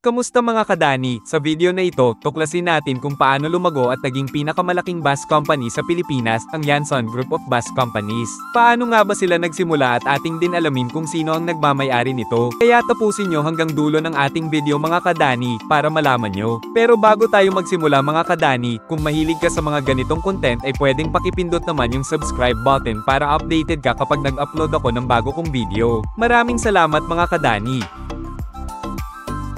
Kamusta mga kadani? Sa video na ito, tuklasin natin kung paano lumago at naging pinakamalaking bus company sa Pilipinas, ang Yanson Group of Bus Companies. Paano nga ba sila nagsimula at ating din alamin kung sino ang nagmamay-ari nito? Kaya tapusin nyo hanggang dulo ng ating video mga kadani, para malaman nyo. Pero bago tayo magsimula mga kadani, kung mahilig ka sa mga ganitong content ay pwedeng pakipindot naman yung subscribe button para updated ka kapag nag-upload ako ng bago kong video. Maraming salamat mga kadani!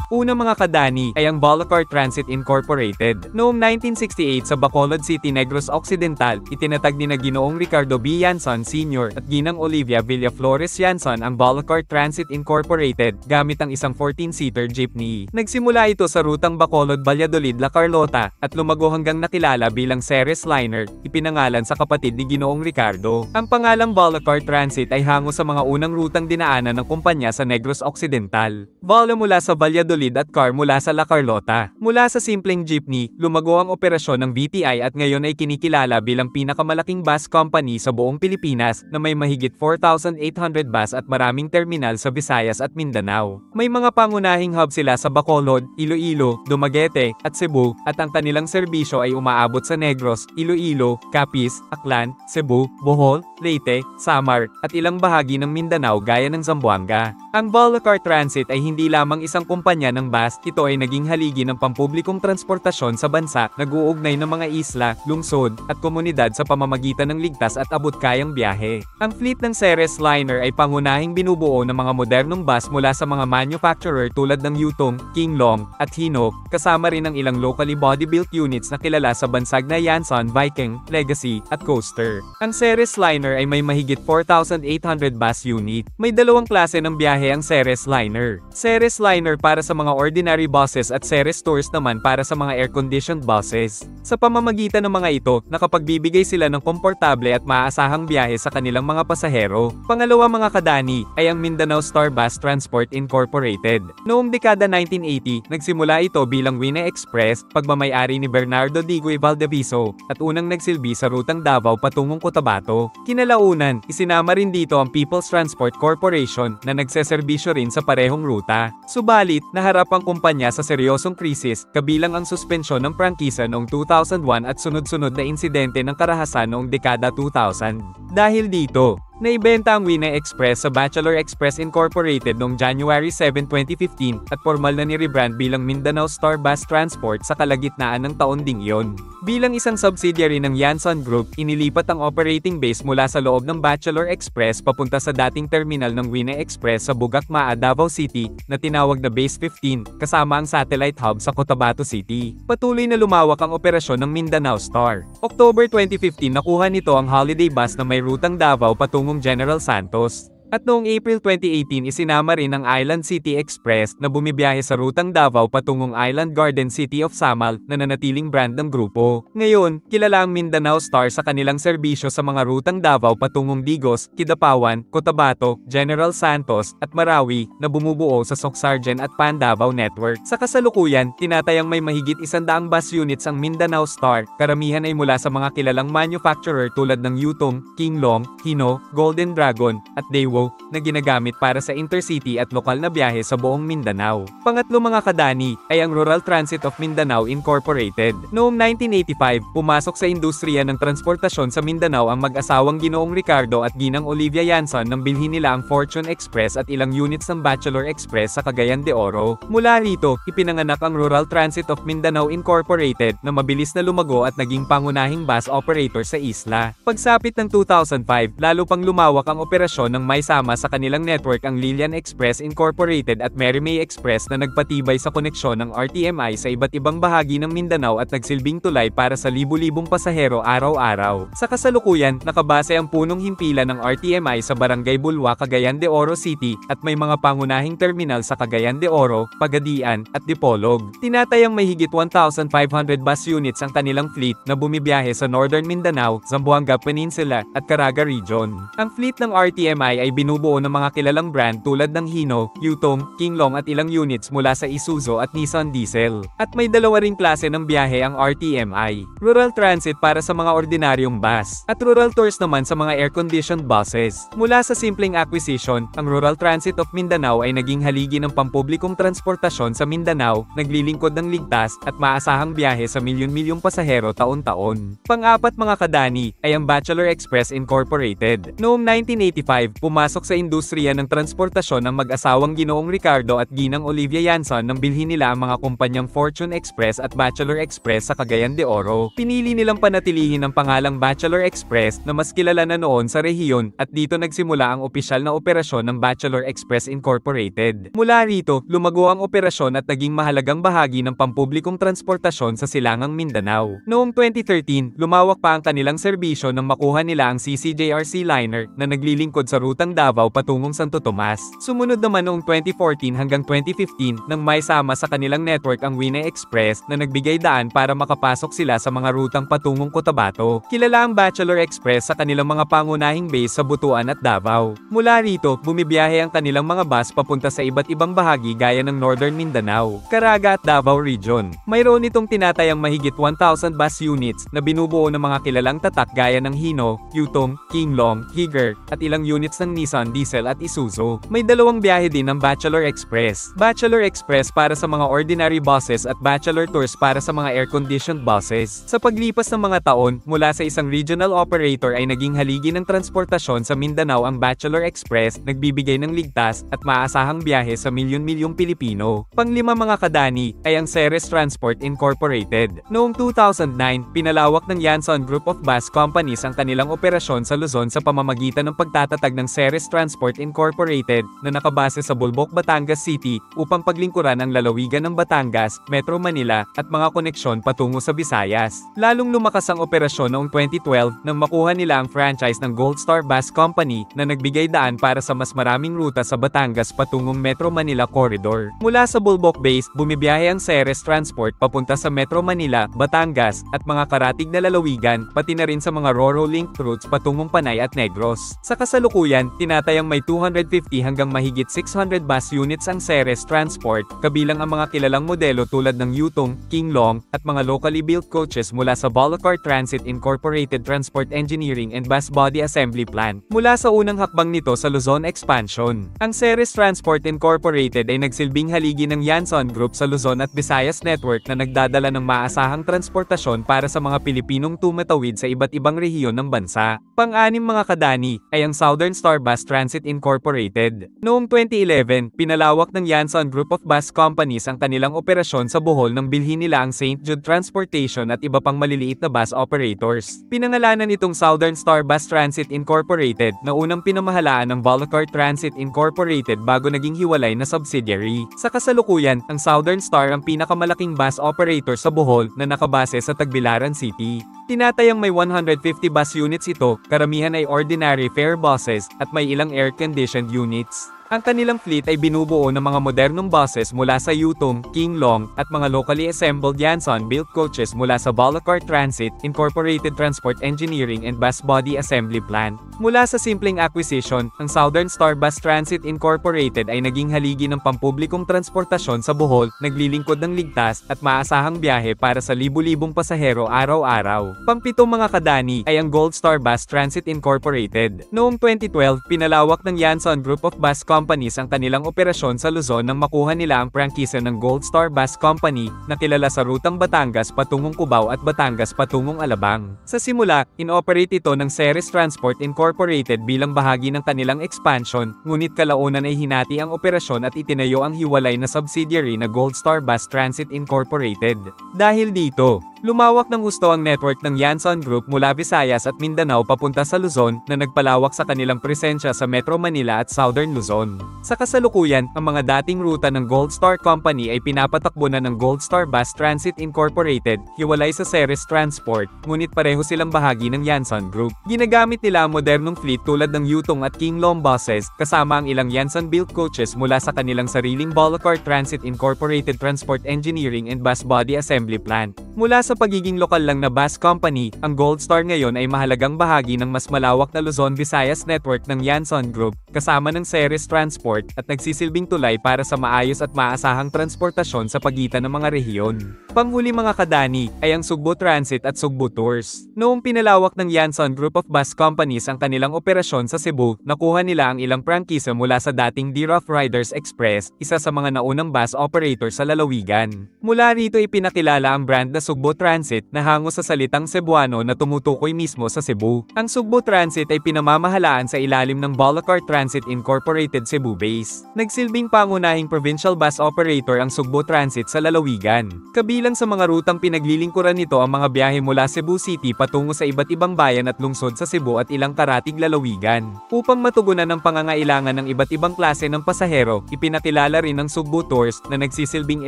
Una mga kadani ay ang Bulacar Transit Incorporated. Noong 1968 sa Bacolod City, Negros Occidental, itinatag ni na Ginoong Ricardo B. Yanson Sr. at Ginang Olivia Villaflores Yanson ang Bulacar Transit Incorporated gamit ang isang 14-seater jeepney. Nagsimula ito sa rutang Bacolod-Valladolid-La Carlota at lumago hanggang nakilala bilang Ceres Liner, ipinangalan sa kapatid ni Ginoong Ricardo. Ang pangalang Bulacar Transit ay hango sa mga unang rutang dinaanan ng kumpanya sa Negros Occidental. Mula sa Valladolid at car mula sa La Carlota. Mula sa simpleng jeepney, lumago ang operasyon ng BPI at ngayon ay kinikilala bilang pinakamalaking bus company sa buong Pilipinas na may mahigit 4,800 bus at maraming terminal sa Visayas at Mindanao. May mga pangunahing hub sila sa Bacolod, Iloilo, Dumaguete, at Cebu, at ang kanilang serbisyo ay umaabot sa Negros, Iloilo, Capiz, Aklan, Cebu, Bohol, Leyte, Samar, at ilang bahagi ng Mindanao gaya ng Zamboanga. Ang Bulacar Transit ay hindi lamang isang kumpanya ng bus, ito ay naging haligi ng pampublikong transportasyon sa bansa, nag-uugnay ng mga isla, lungsod, at komunidad sa pamamagitan ng ligtas at abot-kayang biyahe. Ang fleet ng Ceres Liner ay pangunahing binubuo ng mga modernong bus mula sa mga manufacturer tulad ng Yutong, King Long, at Hino, kasama rin ang ilang locally body-built units na kilala sa bansag na Yanson, Viking, Legacy, at Coaster. Ang Ceres Liner ay may mahigit 4,800 bus unit. May dalawang klase ng biyahe ang Ceres Liner. Ceres Liner para sa mga ordinary buses at Ceres Tours naman para sa mga air-conditioned buses. Sa pamamagitan ng mga ito, nakapagbibigay sila ng komportable at maaasahang biyahe sa kanilang mga pasahero. Pangalawa mga kadani, ay ang Mindanao Star Bus Transport Incorporated. Noong dekada 1980, nagsimula ito bilang Wina Express, pagmamay-ari ni Bernardo Digoy Valdeviso, at unang nagsilbi sa rutang Davao patungong Cotabato. Kinalaunan, isinama rin dito ang People's Transport Corporation na nagseserbisyo rin sa parehong ruta. Subalit, naharap ang kumpanya sa seryosong krisis, kabilang ang suspensyon ng prangkisa noong 2001 at sunod-sunod na insidente ng karahasan noong dekada 2000. Dahil dito, naibenta ang Wina Express sa Bachelor Express Incorporated noong January 7, 2015 at formal na ni-rebrand bilang Mindanao Star Bus Transport sa kalagitnaan ng taon ding iyon. Bilang isang subsidiary ng Yanson Group, inilipat ang operating base mula sa loob ng Bachelor Express papunta sa dating terminal ng Wina Express sa Bugakmaa, Davao City, na tinawag na Base 15, kasama ang satellite hub sa Cotabato City. Patuloy na lumawak ang operasyon ng Mindanao Star. October 2015 nakuha nito ang holiday bus na may rutang Davao patungong General Santos. At noong April 2018 isinama rin ang Island City Express na bumibiyahe sa rutang Davao patungong Island Garden City of Samal na nanatiling brand ng grupo. Ngayon, kilala ang Mindanao Star sa kanilang serbisyo sa mga rutang Davao patungong Digos, Kidapawan, Cotabato, General Santos, at Marawi na bumubuo sa Socsargen at Pan-Davao Network. Sa kasalukuyan, tinatayang may mahigit 100 bus units ang Mindanao Star, karamihan ay mula sa mga kilalang manufacturer tulad ng Yutong, King Long, Hino, Golden Dragon, at Daewoo na ginagamit para sa intercity at lokal na biyahe sa buong Mindanao. Pangatlo mga kadani, ay ang Rural Transit of Mindanao Incorporated. Noong 1985, pumasok sa industriya ng transportasyon sa Mindanao ang mag-asawang Ginoong Ricardo at Ginang Olivia Yanson nang bilhin nila ang Fortune Express at ilang units ng Bachelor Express sa Cagayan de Oro. Mula rito, ipinanganak ang Rural Transit of Mindanao Incorporated na mabilis na lumago at naging pangunahing bus operator sa isla. Pagsapit ng 2005, lalo pang lumawak ang operasyon ng may sama sa kanilang network ang Lilian Express Incorporated at Mary May Express na nagpatibay sa koneksyon ng RTMI sa iba't ibang bahagi ng Mindanao at nagsilbing tulay para sa libu-libong pasahero araw-araw. Sa kasalukuyan, nakabase ang punong himpilan ng RTMI sa Barangay Bulwa, Cagayan de Oro City at may mga pangunahing terminal sa Cagayan de Oro, Pagadian, at Dipolog. Tinatayang may higit 1,500 bus units ang kanilang fleet na bumibiyahe sa Northern Mindanao, Zamboanga Peninsula, at Caraga Region. Ang fleet ng RTMI ay binubuo ng mga kilalang brand tulad ng Hino, Yutong, Kinglong at ilang units mula sa Isuzu at Nissan Diesel. At may dalawa ring klase ng biyahe ang RTMI. Rural Transit para sa mga ordinaryong bus, at Rural Tours naman sa mga air-conditioned buses. Mula sa simpleng acquisition, ang Rural Transit of Mindanao ay naging haligi ng pampublikong transportasyon sa Mindanao, naglilingkod ng ligtas at maasahang biyahe sa milyon-milyong pasahero taon-taon. Pang-apat mga kadani, ay ang Bachelor Express Incorporated. Noong 1985, pumasok sa industriya ng transportasyon ang mag-asawang Ginoong Ricardo at Ginang Olivia Yanson nang bilhin nila ang mga kumpanyang Fortune Express at Bachelor Express sa Cagayan de Oro. Pinili nilang panatilihin ang pangalang Bachelor Express na mas kilala na noon sa rehiyon at dito nagsimula ang opisyal na operasyon ng Bachelor Express Incorporated. Mula rito, lumago ang operasyon at naging mahalagang bahagi ng pampublikong transportasyon sa Silangang Mindanao. Noong 2013, lumawak pa ang kanilang serbisyo nang makuha nila ang CCJRC liner na naglilingkod sa rutang Davao patungong Santo Tomas. Sumunod naman noong 2014 hanggang 2015 nang maisama sa kanilang network ang Winay Express na nagbigay daan para makapasok sila sa mga rutang patungong Cotabato. Kilala ang Bachelor Express sa kanilang mga pangunahing base sa Butuan at Davao. Mula rito, bumibiyahe ang kanilang mga bus papunta sa iba't ibang bahagi gaya ng Northern Mindanao, Caraga at Davao Region. Mayroon itong tinatayang mahigit 1,000 bus units na binubuo ng mga kilalang tatak gaya ng Hino, Yutong, Kinglong, Higer, at ilang units ng Nissan Diesel at Isuzu. May dalawang biyahe din ng Bachelor Express. Bachelor Express para sa mga ordinary buses at Bachelor Tours para sa mga air-conditioned buses. Sa paglipas ng mga taon, mula sa isang regional operator ay naging haligi ng transportasyon sa Mindanao ang Bachelor Express, nagbibigay ng ligtas at maasahang biyahe sa milyon-milyong Pilipino. Panglima mga kadani, ay ang Ceres Transport Incorporated. Noong 2009, pinalawak ng Yanson Group of Bus Companies ang kanilang operasyon sa Luzon sa pamamagitan ng pagtatatag ng Ceres Transport Incorporated na nakabase sa Bulbok, Batangas City upang paglingkuran ang lalawigan ng Batangas, Metro Manila at mga koneksyon patungo sa Visayas. Lalong lumakas ang operasyon noong 2012 nang makuha nila ang franchise ng Gold Star Bus Company na nagbigay daan para sa mas maraming ruta sa Batangas patungong Metro Manila Corridor. Mula sa Bulbok Base, bumibiyahe ang Ceres Transport papunta sa Metro Manila, Batangas at mga karatig na lalawigan, pati na rin sa mga Roro Link routes patungong Panay at Negros. Sa kasalukuyan, tinatayang may 250 hanggang mahigit 600 bus units ang Ceres Transport, kabilang ang mga kilalang modelo tulad ng Yutong, Kinglong, at mga locally built coaches mula sa Bulacar Transit Incorporated Transport Engineering and Bus Body Assembly Plant. Mula sa unang hakbang nito sa Luzon expansion, ang Ceres Transport Incorporated ay nagsilbing haligi ng Yanson Group sa Luzon at Visayas Network na nagdadala ng maasahang transportasyon para sa mga Pilipinong tumatawid sa iba't ibang rehiyon ng bansa. Pang-anim mga kadani, ay ang Southern Star Bus Transit Incorporated. Noong 2011, pinalawak ng Yanson Group of Bus Companies ang kanilang operasyon sa Bohol nang bilhin nila ang St. Jude Transportation at iba pang maliliit na bus operators. Pinangalanan itong Southern Star Bus Transit Incorporated na unang pinamahalaan ng Bulacar Transit Incorporated bago naging hiwalay na subsidiary. Sa kasalukuyan, ang Southern Star ang pinakamalaking bus operator sa Bohol na nakabase sa Tagbilaran City. Tinatayang may 150 bus units ito, karamihan ay ordinary fare buses, at may ilang air-conditioned units. Ang kanilang fleet ay binubuo ng mga modernong buses mula sa Yutong, Kinglong, at mga locally assembled Yanson-built coaches mula sa Bulacar Transit Incorporated Transport Engineering and Bus Body Assembly Plant. Mula sa simpleng acquisition, ang Southern Star Bus Transit Incorporated ay naging haligi ng pampublikong transportasyon sa Bohol, naglilingkod ng ligtas at maasahang biyahe para sa libu-libong pasahero araw-araw. Pang-pitong mga kadani ay ang Gold Star Bus Transit Incorporated. Noong 2012, pinalawak ng Yanson Group of Bus Companies ang kanilang operasyon sa Luzon nang makuha nila ang prangkisa ng Gold Star Bus Company na kilala sa rutang Batangas patungong Cubao at Batangas patungong Alabang. Sa simula, inoperate ito ng Ceres Transport Incorporated bilang bahagi ng kanilang expansion, ngunit kalaunan ay hinati ang operasyon at itinayo ang hiwalay na subsidiary na Gold Star Bus Transit Incorporated. Dahil dito, lumawak ng husto ang network ng Yanson Group mula Visayas at Mindanao papunta sa Luzon na nagpalawak sa kanilang presensya sa Metro Manila at Southern Luzon. Sa kasalukuyan, ang mga dating ruta ng Gold Star Company ay pinapatakbo na ng Gold Star Bus Transit Incorporated, hiwalay sa Ceres Transport, ngunit pareho silang bahagi ng Yanson Group. Ginagamit nila ang modernong fleet tulad ng Yutong at Kinglong buses, kasama ang ilang Yanson-built coaches mula sa kanilang sariling Bulacar Transit Incorporated Transport Engineering and Bus Body Assembly Plant. Mula sa pagiging lokal lang na bus company, ang Gold Star ngayon ay mahalagang bahagi ng mas malawak na Luzon-Visayas network ng Yanson Group, kasama ng Ceres Transport, at nagsisilbing tulay para sa maayos at maasahang transportasyon sa pagitan ng mga rehiyon. Panghuli mga kadani, ay ang Sugbo Transit at Sugbo Tours. Noong pinalawak ng Yanson Group of Bus Companies ang kanilang operasyon sa Cebu, nakuha nila ang ilang prangkisa mula sa dating D. Rough Riders Express, isa sa mga naunang bus operator sa lalawigan. Mula rito ipinakilala ang brand na Sugbo Transit na hango sa salitang Cebuano na tumutukoy mismo sa Cebu. Ang Sugbo Transit ay pinamamahalaan sa ilalim ng Bulacar Transit Incorporated Cebu Base. Nagsilbing pangunahing provincial bus operator ang Sugbo Transit sa lalawigan. Kabilang sa mga rutang pinaglilingkuran nito ang mga biyahe mula Cebu City patungo sa iba't ibang bayan at lungsod sa Cebu at ilang karatig lalawigan. Upang matugunan ang pangangailangan ng iba't ibang klase ng pasahero, ipinakilala rin ang Sugbo Tours na nagsisilbing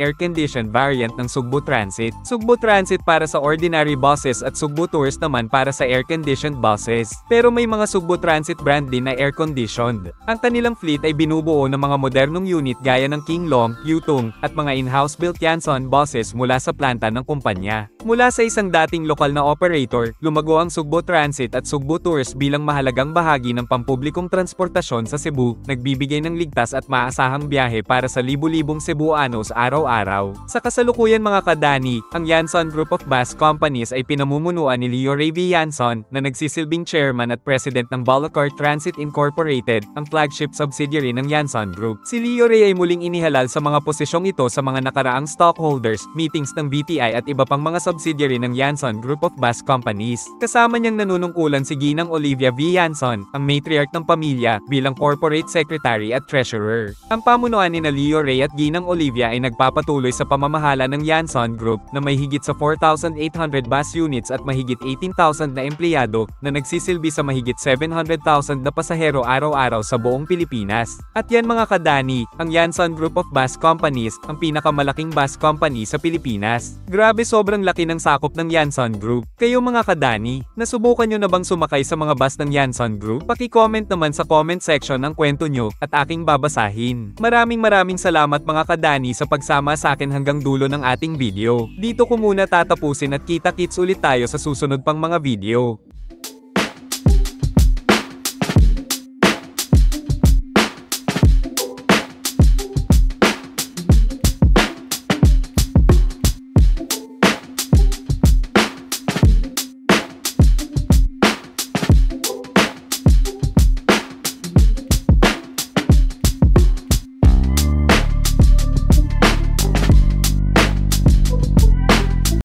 air-conditioned variant ng Sugbo Transit. Sugbo Transit para sa ordinary buses at Sugbo Tours naman para sa air-conditioned buses. Pero may mga Sugbo Transit brand din na air-conditioned. Ang kanilang fleet ay binubuo ng mga modernong unit gaya ng King Long, Yutong, at mga in-house built Yanson buses mula sa planta ng kumpanya. Mula sa isang dating lokal na operator, lumago ang Sugbo Transit at Sugbo Tours bilang mahalagang bahagi ng pampublikong transportasyon sa Cebu, nagbibigay ng ligtas at maasahang biyahe para sa libu-libong Cebuanos araw-araw. Sa kasalukuyan mga kadani, ang Yanson Group of Bus Companies ay pinamumunuan ni Leo Ray V. Yanson, na nagsisilbing chairman at president ng Bulacar Transit Incorporated, ang flagship subsidiary ng Yanson Group. Si Leo Ray ay muling inihalal sa mga posisyong ito sa mga nakaraang stockholders, meetings ng BPI at iba pang mga subsidiary ng Yanson Group of Bus Companies. Kasama niyang nanunungkulan si Ginang Olivia V. Yanson, ang matriarch ng pamilya, bilang corporate secretary at treasurer. Ang pamunuan ni Leo Ray at Ginang Olivia ay nagpapatuloy sa pamamahala ng Yanson Group, na may higit sa 4,800 bus units at mahigit 18,000 na empleyado, na nagsisilbi sa mahigit 700,000 na pasahero araw-araw sa buong Pilipinas. At yan mga kadani, ang Yanson Group of Bus Companies, ang pinakamalaking bus company sa Pilipinas. Grabe, sobrang laki ng sakop ng Yanson Group. Kayo mga kadani, nasubukan nyo na bang sumakay sa mga bus ng Yanson Group? Paki-comment naman sa comment section ang kwento nyo, at aking babasahin. Maraming salamat mga kadani sa pagsama sa akin hanggang dulo ng ating video. Dito ko muna tatapusin at kita-kits ulit tayo sa susunod pang mga video.